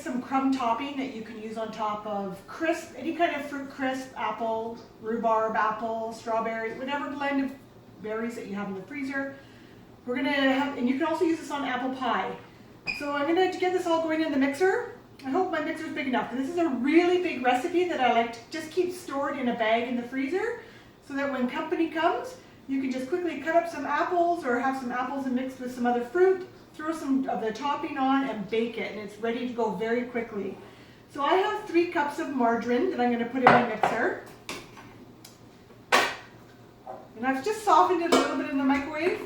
some crumb topping that you can use on top of crisp, any kind of fruit crisp, apple, rhubarb, apple, strawberry, whatever blend of berries that you have in the freezer. We're gonna have, and you can also use this on apple pie. So I'm gonna get this all going in the mixer. I hope my mixer is big enough, because this is a really big recipe that I like to just keep stored in a bag in the freezer, so that when company comes, you can just quickly cut up some apples or have some apples and mixed with some other fruit, throw some of the topping on and bake it, and it's ready to go very quickly. So I have 3 cups of margarine that I'm going to put in my mixer. And I've just softened it a little bit in the microwave.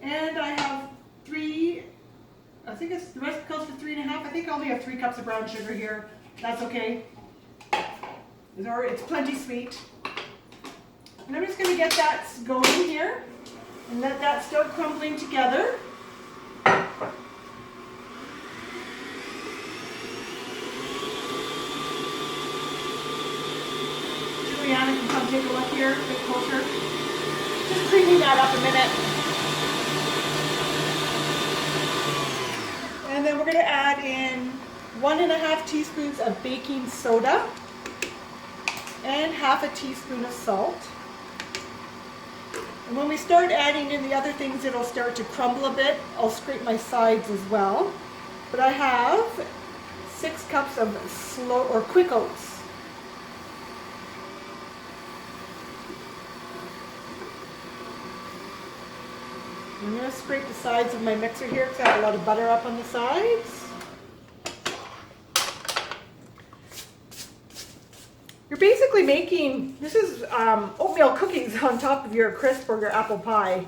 And I have 3, I think it's, the rest calls for 3.5. I think I only have 3 cups of brown sugar here. That's okay. It's plenty sweet. And I'm just going to get that going here and let that start crumbling together. Juliana can come take a look here, a bit closer. Just creaming that up a minute. And then we're going to add in 1.5 teaspoons of baking soda and 1/2 teaspoon of salt. And when we start adding in the other things, it'll start to crumble a bit. I'll scrape my sides as well. But I have 6 cups of slow or quick oats. I'm going to scrape the sides of my mixer here because I have a lot of butter up on the sides. You're basically making, this is oatmeal cookies on top of your crisp or your apple pie.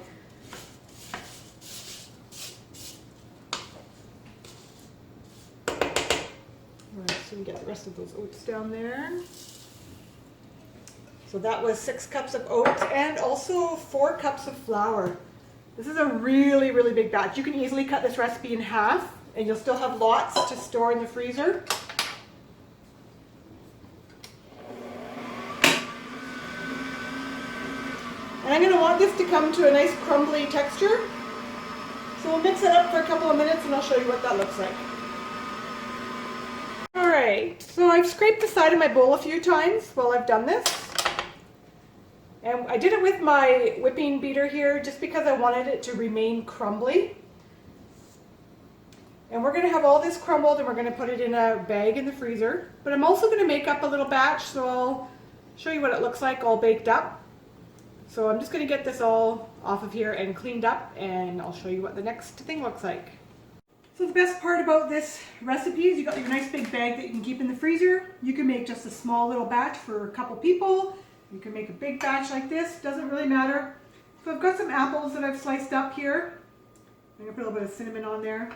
Alright, so we get the rest of those oats down there. So that was 6 cups of oats and also 4 cups of flour. This is a really, really big batch. You can easily cut this recipe in half and you'll still have lots to store in the freezer. And I'm going to want this to come to a nice crumbly texture. So we'll mix it up for a couple of minutes and I'll show you what that looks like. Alright, so I've scraped the side of my bowl a few times while I've done this. And I did it with my whipping beater here just because I wanted it to remain crumbly. And we're going to have all this crumbled and we're going to put it in a bag in the freezer. But I'm also going to make up a little batch, so I'll show you what it looks like all baked up. So I'm just going to get this all off of here and cleaned up, and I'll show you what the next thing looks like. So the best part about this recipe is you got your nice big bag that you can keep in the freezer. You can make just a small little batch for a couple people. You can make a big batch like this, doesn't really matter. So I've got some apples that I've sliced up here. I'm going to put a little bit of cinnamon on there.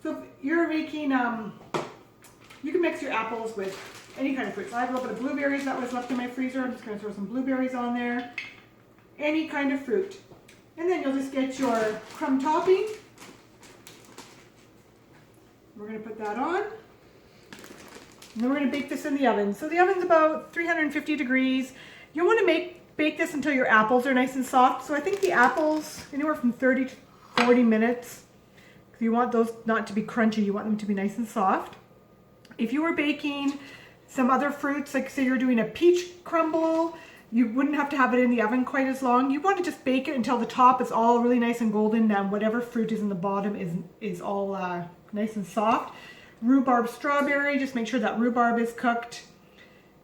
So if you're making, you can mix your apples with any kind of fruit. So I have a little bit of blueberries that was left in my freezer. I'm just going to throw some blueberries on there. Any kind of fruit. And then you'll just get your crumb topping. We're going to put that on. And then we're going to bake this in the oven. So the oven's about 350 degrees. You want to bake this until your apples are nice and soft. So I think the apples, anywhere from 30 to 40 minutes. Because you want those not to be crunchy, you want them to be nice and soft. If you were baking some other fruits, like say you're doing a peach crumble, you wouldn't have to have it in the oven quite as long. You want to just bake it until the top is all really nice and golden, and whatever fruit is in the bottom is all nice and soft. Rhubarb strawberry, just make sure that rhubarb is cooked.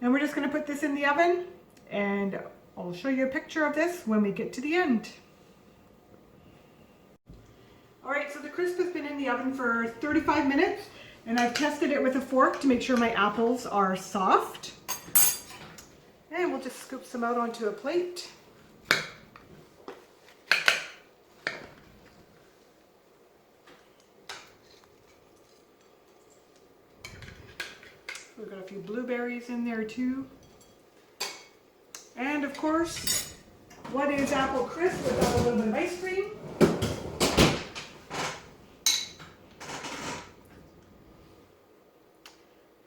And we're just going to put this in the oven, and I'll show you a picture of this when we get to the end. Alright, so the crisp has been in the oven for 35 minutes, and I've tested it with a fork to make sure my apples are soft. And we'll just scoop some out onto a plate. We've got a few blueberries in there too. And of course, what is apple crisp without a little bit of ice cream?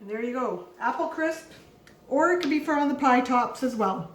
And there you go, apple crisp, or it can be for on the pie tops as well.